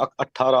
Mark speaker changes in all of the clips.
Speaker 1: 18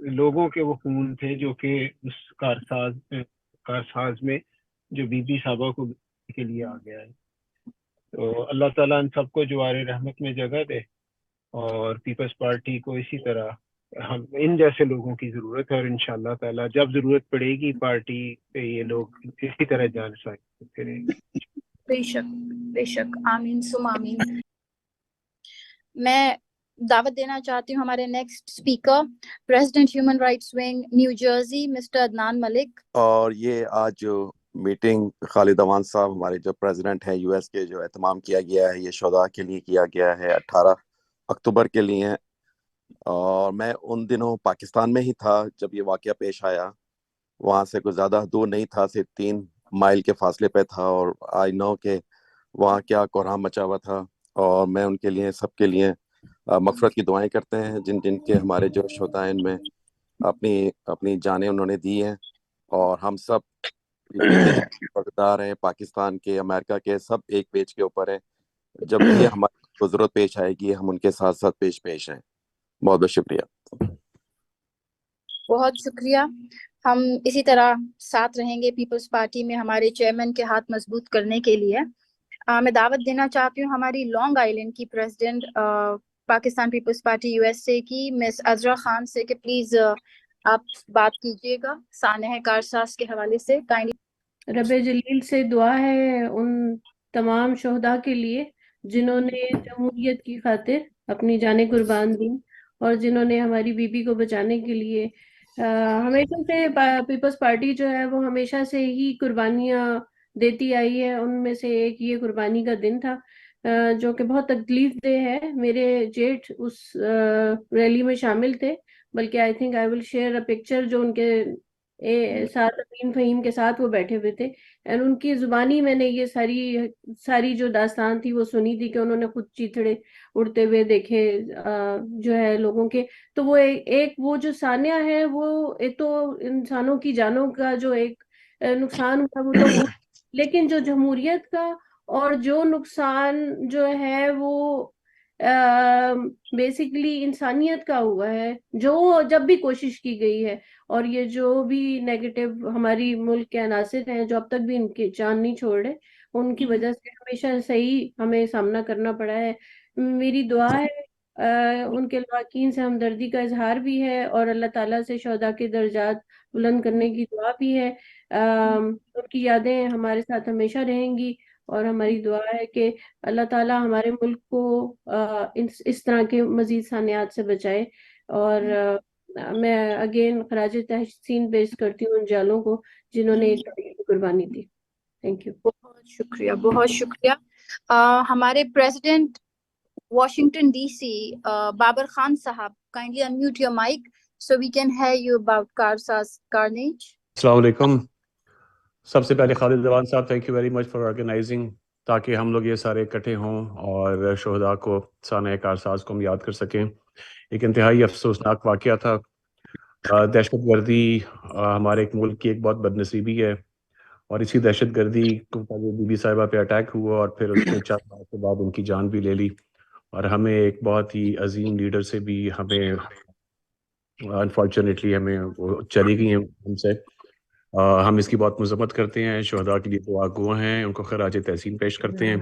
Speaker 2: لوگوں کے وہ خون تھے جو کہ اس کارساز میں جو بی بی صاحبہ کو کے لیے آ گیا ہے. تو اللہ تعالیٰ ان سب کو جوار رحمت میں جگہ دے, اور پیپلز پارٹی کو اسی طرح ہم ان جیسے لوگوں کی ضرورت ہے, اور انشاءاللہ تعالیٰ جب ضرورت پڑے گی پارٹی پہ یہ لوگ اسی طرح جان سائیں کریں گے.
Speaker 3: بے شک بے شک, آمین سم آمین. میں دعوت دینا چاہتی ہوں ہمارے next speaker, president human rights wing New Jersey, mister Adnan Malik.
Speaker 4: اور یہ آج جو میٹنگ خالد امان صاحب ہمارے جو پریزیڈنٹ ہیں یو ایس کے, جو اہتمام کیا گیا ہے, یہ شہداء کے لیے کیا گیا ہے 18 اکتوبر کے لیے ہے. اور میں ان دنوں پاکستان میں ہی تھا جب یہ واقعہ پیش آیا. وہاں سے کچھ زیادہ دور نہیں تھا, صرف 3 مائل کے فاصلے پہ تھا, اور آئی نو کہ وہاں کیا کوہرام مچا ہوا تھا. اور میں ان کے لیے, سب کے لیے مغفرت کی دعائیں کرتے ہیں جن جن کے ہمارے جو شہداء ان میں اپنی جانیں انہوں نے دی ہیں. اور ہم سب پی پی کے جو عہدیدار ہیں پاکستان کے, امریکہ کے, سب ایک پیج کے اوپر ہیں. جب بھی ہماری ضرورت پیش آئے گی ہم ان کے ساتھ ساتھ پیش ہیں. بہت بہت شکریہ.
Speaker 3: بہت شکریہ. ہم اسی طرح ساتھ رہیں گے پیپلز پارٹی میں ہمارے چیئرمین کے ہاتھ مضبوط کرنے کے لیے. میں دعوت دینا چاہتی ہوں ہماری لانگ آئیلینڈ کی president Pakistan Peoples Party U S A کی مس عذرا خان سے کہ پلیز آپ بات کیجیے گا سانحہ کارساز کے حوالے سے. کائنڈلی
Speaker 5: رب جلیل سے دعا ہے ان تمام شہداء کے لیے جنہوں نے جمہوریت کی خاطر اپنی جانیں قربان دی, اور جنہوں نے ہماری بی بی کو بچانے کے لیے ہمیشہ سے پیپلز پارٹی جو ہے وہ ہمیشہ سے ہی قربانیاں دیتی آئی ہے. ان میں سے ایک یہ قربانی کا دن تھا جو کہ بہت تکلیف دہ ہے. میرے جیٹھ اس ریلی میں شامل تھے, بلکہ I think I will share a picture جو ان کے ساتھ امین فہیم کے ساتھ وہ بیٹھے ہوئے تھے, اور ان کی زبانی میں نے یہ ساری جو داستان تھی وہ سنی تھی کہ انہوں نے خود چیتڑے اڑتے ہوئے دیکھے جو ہے لوگوں کے. تو وہ ایک وہ جو سانحہ ہے وہ ایک تو انسانوں کی جانوں کا جو ایک نقصان ہوا وہ تو ہوا, لیکن جو جمہوریت کا اور جو نقصان جو ہے وہ بیسیکلی انسانیت کا ہوا ہے, جو جب بھی کوشش کی گئی ہے, اور یہ جو بھی نیگیٹو ہماری ملک کے عناصر ہیں جو اب تک بھی ان کی جان نہیں چھوڑ رہے, ان کی وجہ سے ہمیشہ صحیح ہمیں سامنا کرنا پڑا ہے. میری دعا ہے ان کے لواحقین سے ہمدردی کا اظہار بھی ہے, اور اللہ تعالیٰ سے شہداء کے درجات بلند کرنے کی دعا بھی ہے. ان کی یادیں ہمارے ساتھ ہمیشہ رہیں گی, اور ہماری دعا ہے کہ اللہ تعالیٰ ہمارے ملک کو اس طرح کے مزید سانحات سے بچائے. اور میں اگین خراج تحسین پیش کرتی ہوں ان جالوں کو جنہوں نے ایک قربانی دی. Thank you.
Speaker 3: بہت شکریہ, بہت شکریہ. ہمارے president Washington D C Babar Khan sahab, kindly unmute your mic so we can hear you about Karsaz carnage.
Speaker 6: السلام علیکم. سب سے پہلے خالد امان صاحب thank you very much for organizing, تاکہ ہم لوگ یہ سارے اکٹھے ہوں اور شہداء کو سانحہ کارساز کو ہم یاد کر سکیں. ایک انتہائی افسوسناک واقعہ تھا. دہشت گردی ہمارے ایک ملک کی ایک بہت بد نصیبی ہے, اور اسی دہشت گردی کو بی بی صاحبہ پہ اٹیک ہوا اور پھر اس نے 4 ماہ کے بعد ان کی جان بھی لے لی. اور ہمیں ایک بہت ہی عظیم لیڈر سے بھی ہمیں انفارچونیٹلی ہمیں وہ چلی گئی ہیں ہم سے. ہم اس کی بہت مذمت کرتے ہیں, شہداء کے لیے دعا گو ہیں, ان کو خراج تحسین پیش کرتے ہیں,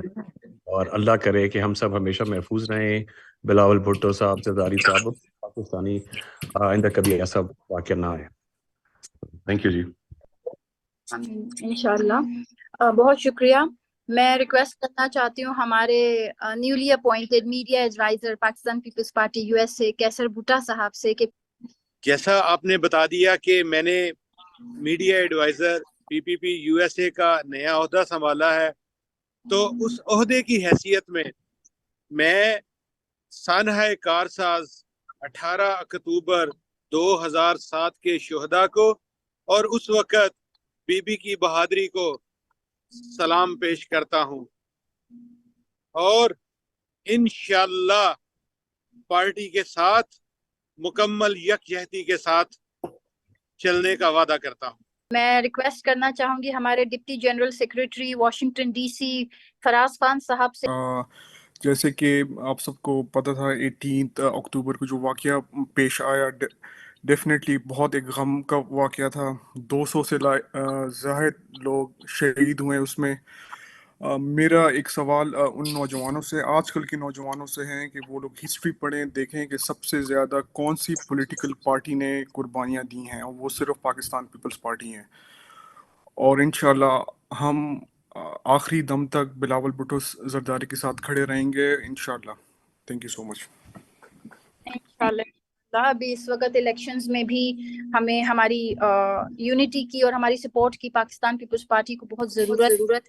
Speaker 6: اور اللہ کرے کہ ہم سب ہمیشہ محفوظ رہیں. بلاول بھٹو صاحب, زرداری صاحب, پاکستانی آئندہ کبھی ایسا واقعہ نہ آئے. Thank you ji.
Speaker 3: انشاءاللہ. بہت شکریہ. میں ریکویسٹ کرنا چاہتی ہوں ہمارے newly appointed media advisor Pakistan Peoples Party U S A Qaiser Bhatta صاحب سے کہ
Speaker 7: جیسا آپ نے بتا دیا کہ میں نے media advisor P P P U S A کا نیا عہدہ سنبھالا ہے, تو اس عہدے کی حیثیت میں سانحہ کارساز 18 اکتوبر 2007 کے شہداء کو اور اس وقت بی بی کی بہادری کو سلام پیش کرتا ہوں, اور انشاءاللہ پارٹی کے ساتھ مکمل یکجہتی کے ساتھ چلنے کا وعدہ کرتا ہوں.
Speaker 3: میں ریکویسٹ کرنا چاہوں گی ہمارے deputy general secretary Washington D C Faraz Khan sahab سے.
Speaker 8: جیسے کہ آپ سب کو پتہ تھا 18 اکتوبر کو جو واقعہ پیش آیا ڈیفینیٹلی بہت ایک غم کا واقعہ تھا. 200 سے زائد لوگ شہید ہوئے اس میں. میرا ایک سوال ان نوجوانوں سے، آج کل کے نوجوانوں سے ہے کہ وہ لوگ ہسٹری پڑھیں، دیکھیں کہ سب سے زیادہ کون سی پولیٹیکل پارٹی نے قربانیاں دی ہیں، اور وہ صرف پاکستان پیپلز پارٹی ہیں. اور انشاءاللہ ہم آخری دم تک بلاول بھٹو زرداری کے ساتھ کھڑے رہیں گے انشاءاللہ. تھینک یو سو مچ.
Speaker 3: انشاءاللہ. ابھی اس وقت الیکشنز میں بھی ہمیں ہماری یونٹی کی اور ہماری سپورٹ کی پاکستان پیپلز پارٹی کو بہت ضرورت.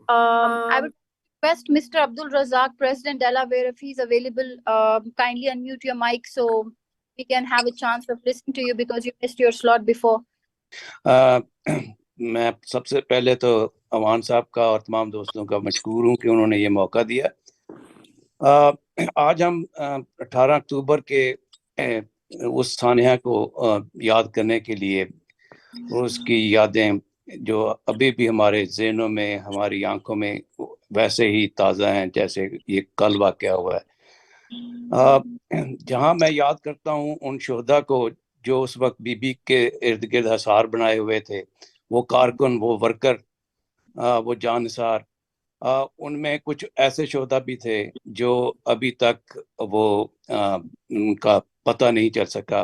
Speaker 3: I would request Mr. Abdul Razak, President Delaware, if he's available, kindly unmute your mic so we can have a chance of listening to you because you missed your slot before.
Speaker 9: میں سب سے پہلے تو اوان صاحب کا اور تمام دوستوں کا مشکور ہوں کہ انہوں نے یہ موقع دیا. آج ہم 18 اکتوبر کے اس سانحہ کو یاد کرنے کے لیے، اس کی یادیں جو ابھی بھی ہمارے ذہنوں میں، ہماری آنکھوں میں ویسے ہی تازہ ہیں جیسے یہ کل واقعہ ہوا ہے. جہاں میں یاد کرتا ہوں ان شہداء کو جو اس وقت بی بی کے ارد گرد حصار بنائے ہوئے تھے، وہ کارکن، وہ ورکر، وہ جان نثار. ان میں کچھ ایسے شہداء بھی تھے جو ابھی تک وہ ان کا پتہ نہیں چل سکا،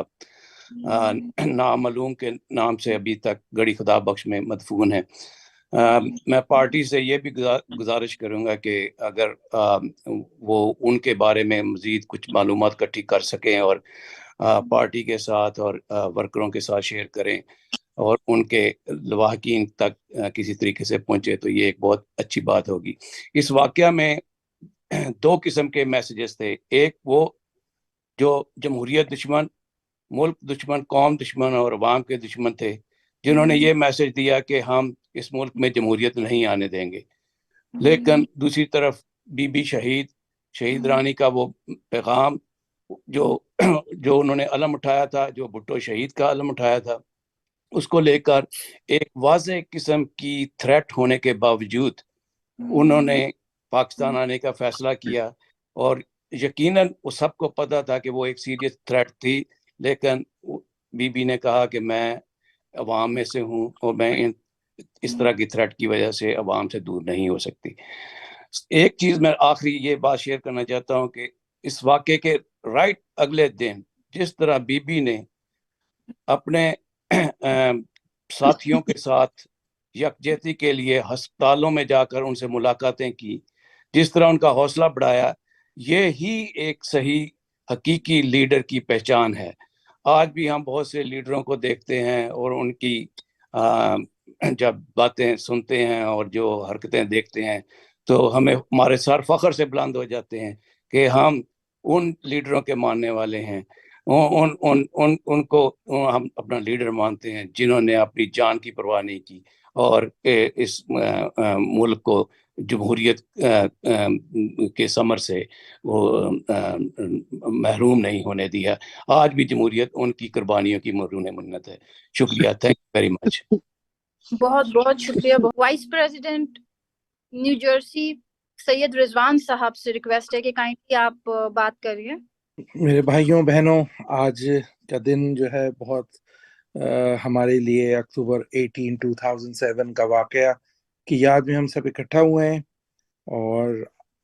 Speaker 9: نامعلوم کے نام سے ابھی تک گڑی خدا بخش میں مدفون ہیں. میں پارٹی سے یہ بھی گزارش کروں گا کہ اگر وہ ان کے بارے میں مزید کچھ معلومات اکٹھی کر سکیں اور پارٹی کے ساتھ اور ورکروں کے ساتھ شیئر کریں اور ان کے لواحقین تک کسی طریقے سے پہنچے تو یہ ایک بہت اچھی بات ہوگی. اس واقعہ میں 2 قسم کے میسیجز تھے. ایک وہ جو جمہوریت دشمن، ملک دشمن، قوم دشمن اور عوام کے دشمن تھے، جنہوں نے یہ میسج دیا کہ ہم اس ملک میں جمہوریت نہیں آنے دیں گے. لیکن دوسری طرف بی بی شہید رانی کا وہ پیغام جو انہوں نے علم اٹھایا تھا، جو بھٹو شہید کا علم اٹھایا تھا، اس کو لے کر ایک واضح قسم کی تھریٹ ہونے کے باوجود انہوں نے پاکستان آنے کا فیصلہ کیا. اور یقیناً وہ سب کو پتا تھا کہ وہ ایک سیریس تھریٹ تھی، لیکن بی بی نے کہا کہ میں عوام میں سے ہوں اور میں اس طرح کی تھریٹ کی وجہ سے عوام سے دور نہیں ہو سکتی. ایک چیز میں آخری یہ بات شیئر کرنا چاہتا ہوں کہ اس واقعے کے رائٹ اگلے دن جس طرح بی بی نے اپنے ساتھیوں کے ساتھ یکجہتی کے لیے ہسپتالوں میں جا کر ان سے ملاقاتیں کی، جس طرح ان کا حوصلہ بڑھایا، یہ ہی ایک صحیح حقیقی لیڈر کی پہچان ہے. آج بھی ہم بہت سے لیڈروں کو دیکھتے ہیں اور ان کی جب باتیں سنتے ہیں اور جو حرکتیں دیکھتے ہیں تو ہمارے سر فخر سے بلند ہو جاتے ہیں کہ ہم ان لیڈروں کے ماننے والے ہیں، ان کو ہم اپنا لیڈر مانتے ہیں جنہوں نے اپنی جان کی پرواہ نہیں کی اور اس ملک کو جمہوریت کے ثمر سے وہ محروم نہیں ہونے دیا. آج بھی جمہوریت ان کی قربانیوں کی مرہون منت ہے. شکریہ. تھینک یو ویری مچ.
Speaker 3: بہت بہت شکریہ. وائس پریزیڈنٹ نیو جرسی سید رضوان صاحب سے ریکویسٹ ہے کہ کائنڈلی آپ بات کریے.
Speaker 10: میرے بھائیوں بہنوں، آج کا دن جو ہے بہت ہمارے لیے اکتوبر 18 2007 کا واقعہ کی یاد میں ہم سب اکٹھا ہوئے ہیں. اور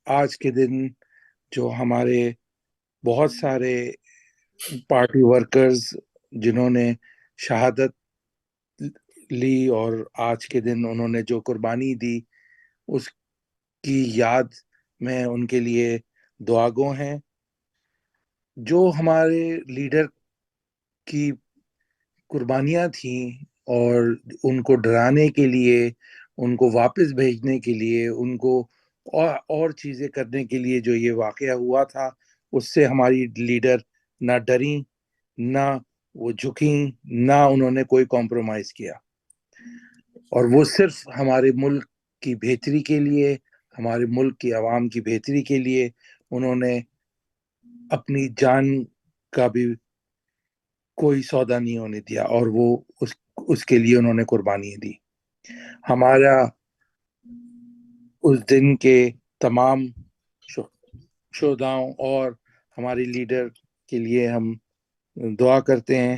Speaker 10: آج کے دن جو ہمارے بہت سارے پارٹی ورکرز جنہوں نے شہادت لی اور آج کے دن انہوں نے جو قربانی دی، اس کی یاد میں ان کے لیے دعا گو ہیں. جو ہمارے لیڈر کی قربانیاں تھیں اور ان کو ڈرانے کے لیے، ان کو واپس بھیجنے کے لیے، ان کو اور چیزیں کرنے کے لیے جو یہ واقعہ ہوا تھا، اس سے ہماری لیڈر نہ ڈریں، نہ وہ جھکیں، نہ انہوں نے کوئی کمپرومائز کیا. اور وہ صرف ہمارے ملک کی بہتری کے لیے، ہمارے ملک کی عوام کی بہتری کے لیے انہوں نے اپنی جان کا بھی کوئی سودا نہیں ہونے دیا اور وہ اس کے لیے انہوں نے قربانی دی. ہمارا اس دن کے تمام شہداؤں اور ہمارے لیڈر کے لیے ہم دعا کرتے ہیں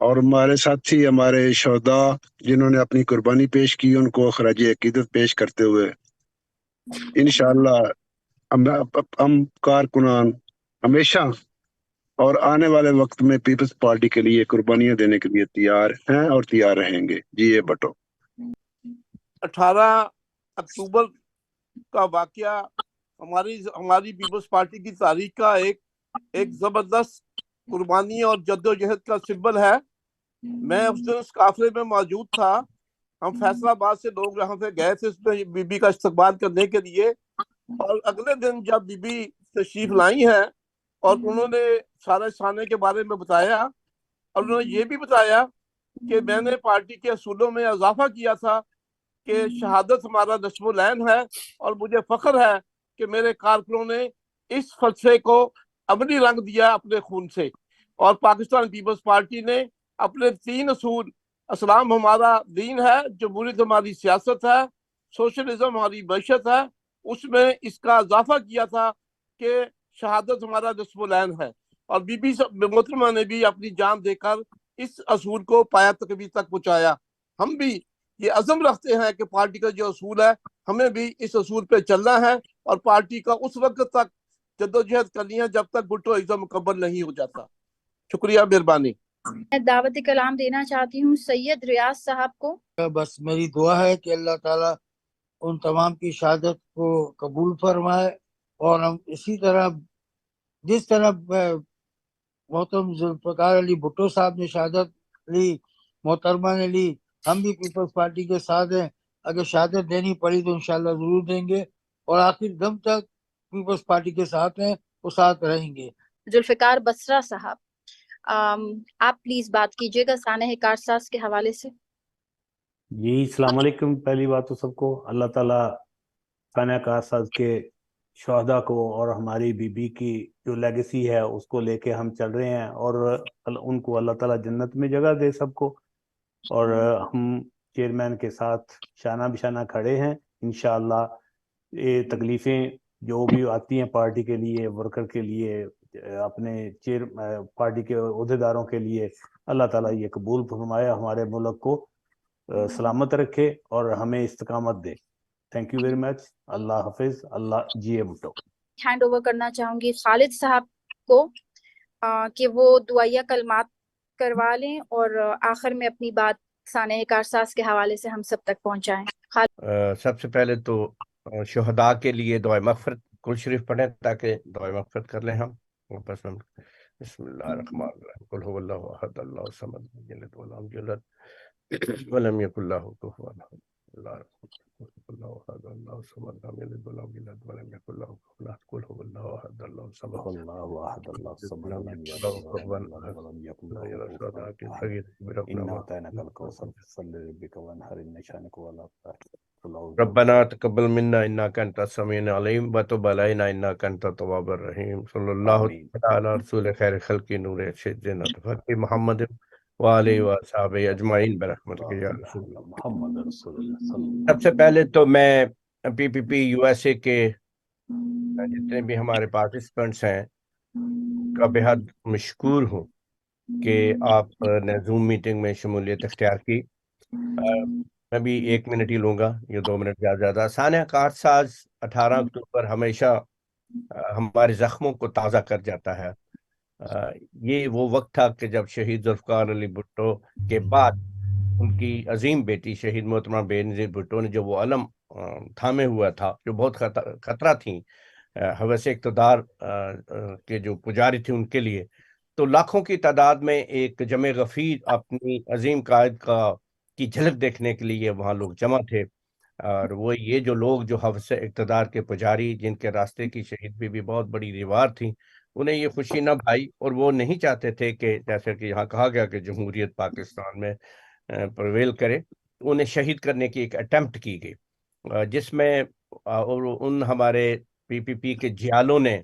Speaker 11: اور ہمارے ساتھی ہمارے شہدا جنہوں نے اپنی قربانی پیش کی ان کو خراج عقیدت پیش کرتے ہوئے انشاءاللہ ہم کارکنان ہمیشہ اور آنے والے وقت میں پیپلز پارٹی کے لیے قربانیاں دینے کے لیے تیار ہیں اور تیار رہیں گے. جی یہ بٹو
Speaker 12: 18 اکتوبر کا واقعہ ہماری پیپلز پارٹی کی تاریخ کا ایک زبردست قربانی اور جدوجہد کا سمبل ہے. میں اس دن اس قافلے میں موجود تھا. ہم فیصلہ آباد سے لوگ یہاں سے گئے تھے اس میں بی بی کا استقبال کرنے کے لیے, اور اگلے دن جب بی بی تشریف لائی ہیں اور انہوں نے سارے سانے کے بارے میں بتایا, اور انہوں نے یہ بھی بتایا کہ میں نے پارٹی کے اصولوں میں اضافہ کیا تھا کہ شہادت ہمارا نصب العین ہے, اور مجھے فخر ہے کہ میرے کارکنوں نے اس فلسفے کو عملی رنگ دیا اپنے خون سے. اور پاکستان پیپلز پارٹی نے اپنے 3 اصول, اسلام ہمارا دین ہے, جمہوریت ہماری سیاست ہے, سوشلزم ہماری معیشت ہے, اس میں اس کا اضافہ کیا تھا کہ شہادت ہمارا نصب العین ہے. اور بی بی محترمہ نے بھی اپنی جان دے کر اس اصول کو پایا تکمیل تک پہنچایا. ہم بھی یہ عزم رکھتے ہیں کہ پارٹی کا جو اصول ہے ہمیں بھی اس اصول پہ چلنا ہے, اور پارٹی کا اس وقت تک جدوجہد کرنی ہے جب تک بھٹو ازم مکمل نہیں ہو جاتا. شکریہ, مہربانی.
Speaker 3: میں دعوت کلام دینا چاہتی ہوں سید ریاض صاحب کو.
Speaker 13: بس میری دعا ہے کہ اللہ تعالیٰ ان تمام کی شہادت کو قبول فرمائے, اور ہم اسی طرح جس طرح محترم ذوالفقار علی بھٹو صاحب نے شہادت لی, محترمہ نے لی, ہم بھی پیپلز پارٹی کے ساتھ ہیں. اگر شہادت دینی پڑی تو انشاءاللہ ضرور دیں گے, اور آخر دم تک پیپلز پارٹی کے ساتھ ہیں, وہ ساتھ رہیں گے.
Speaker 3: ذوالفقار بصرہ صاحب, آپ پلیز بات کیجیے گا سانحہ کارساز کے حوالے سے.
Speaker 14: جی السلام علیکم. پہلی بات تو سب کو اللہ تعالیٰ سانحہ کارساز کے شہداء کو اور ہماری بی بی کی جو لیگیسی ہے اس کو لے کے ہم چل رہے ہیں, اور ان کو اللہ تعالیٰ جنت میں جگہ دے سب کو. اور ہم چیئرمین کے ساتھ شانہ بشانہ کھڑے ہیں. انشاءاللہ یہ تکلیفیں جو بھی آتی ہیں پارٹی کے لیے, ورکر کے لیے, اپنے پارٹی کے عہدیداروں کے لیے, اللہ تعالیٰ یہ قبول فرمائے, ہمارے ملک کو سلامت رکھے اور ہمیں استقامت دے. Thank you very much. Allah حافظ. اللہ جی بھٹو.
Speaker 3: ہینڈ اوور کرنا چاہوں گی خالد صاحب کو کہ وہ دعائیہ کلمات کروا لیں اور آخر میں اپنی بات سانحہ کارساز کے حوالے سے ہم سب تک پہنچائیں.
Speaker 15: سب سے پہلے تو شہداء کے لیے دعائے مغفرت کل شریف پڑھیں تاکہ دعائے مغفرت کر لیں ہم. بسم اللہ الرحمن الرحیم. قل هو اللہ احد اللہ الصمد لم یلد ولم یولد ولم یکن له کفوا احد. اللہ اللہ احد اللہ الصمد لم یلد ولم یولد ولم یکن له کفوا احد. قل هو اللہ احد اللہ الصمد
Speaker 14: اللہ احد اللہ الصمد
Speaker 15: لم
Speaker 14: لم
Speaker 15: یکن
Speaker 14: یلد
Speaker 15: له کفوا
Speaker 14: ولم یولد
Speaker 15: احد.
Speaker 14: ولم یکن
Speaker 15: لا
Speaker 14: له
Speaker 15: یرى
Speaker 14: کفوا
Speaker 15: الشهداء
Speaker 14: احد.
Speaker 15: كالحي بربنا
Speaker 14: انا
Speaker 15: ما
Speaker 14: اعطيناك الكوثر فصل لربك وانحر ان شانك هو الابتر.
Speaker 15: ربنا تقبل منا انك انت السميع العليم وتب علينا انك انت التواب الرحيم. صلى الله
Speaker 14: آمين.
Speaker 15: تعالى على رسول خير خلق نور سيدنا محمد وآلہ وصحبہ اجمعین برحمتک یا رسول اللہ.
Speaker 14: محمد رسول اللہ صلی اللہ
Speaker 15: سب سے پہلے تو میں پی پی پی یو ایس اے کے جتنے بھی ہمارے پارٹیسپینٹس ہیں کا بہت مشکور ہوں کہ آپ نے زوم میٹنگ میں شمولیت اختیار کی. میں بھی 1 منٹ ہی لوں گا, یہ 2 منٹ زیادہ. سانحہ کارساز 18 اکتوبر ہمیشہ ہمارے زخموں کو تازہ کر جاتا ہے. یہ وہ وقت تھا کہ جب شہید ذوالفقار علی بھٹو کے بعد ان کی عظیم بیٹی شہید محترمہ بینظیر بھٹو نے جو وہ علم تھامے ہوا تھا, جو بہت خطرہ تھیں ہوس اقتدار کے جو پجاری تھے ان کے لیے, تو لاکھوں کی تعداد میں ایک جمع غفیر اپنی عظیم قائد کی جھلک دیکھنے کے لیے وہاں لوگ جمع تھے. اور وہ یہ جو لوگ جو ہوس اقتدار کے پجاری جن کے راستے کی شہید بھی بہت بڑی دیوار تھی, انہیں یہ خوشی نہ بھائی, اور وہ نہیں چاہتے تھے کہ جیسے کہ یہاں کہا گیا کہ جمہوریت پاکستان میں پرویل کرے. انہیں شہید کرنے کی ایک اٹیمپٹ کی گئی, جس میں ان ہمارے پی پی پی کے جیالوں نے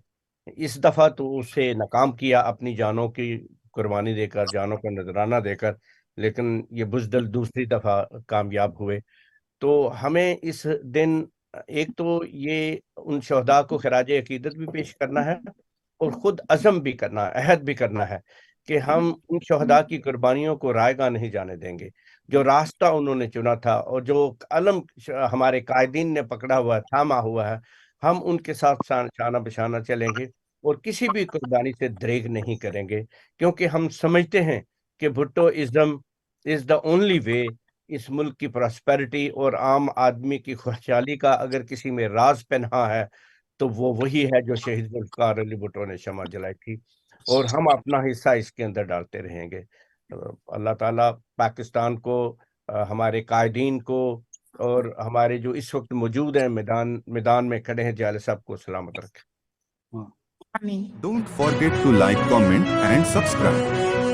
Speaker 15: اس دفعہ تو اسے ناکام کیا اپنی جانوں کی قربانی دے کر, جانوں کا نذرانہ دے کر, لیکن یہ بزدل دوسری دفعہ کامیاب ہوئے. تو ہمیں اس دن ایک تو یہ ان شہداء کو خراج عقیدت بھی پیش کرنا ہے, اور خود عزم بھی کرنا, عہد بھی کرنا ہے کہ ہم ان شہداء کی قربانیوں کو رائیگاں نہیں جانے دیں گے. جو راستہ انہوں نے چنا تھا اور جو علم ہمارے قائدین نے پکڑا ہوا ہے, تھاما ہوا ہے, ہم ان کے ساتھ شانہ بشانہ چلیں گے اور کسی بھی قربانی سے دریغ نہیں کریں گے, کیونکہ ہم سمجھتے ہیں کہ بھٹو ازم از دا اونلی وے اس ملک کی پراسپیرٹی اور عام آدمی کی خوشحالی کا اگر کسی میں راز پنہا ہے تو وہ وہی ہے جو شہید ذوالفقار علی بھٹو نے شمع جلائی تھی, اور ہم اپنا حصہ اس کے اندر ڈالتے رہیں گے. اللہ تعالیٰ پاکستان کو, ہمارے قائدین کو اور ہمارے جو اس وقت موجود ہیں میدان میں کھڑے ہیں جالے صاحب کو سلامت رکھے.
Speaker 16: Don't forget to like, comment and subscribe.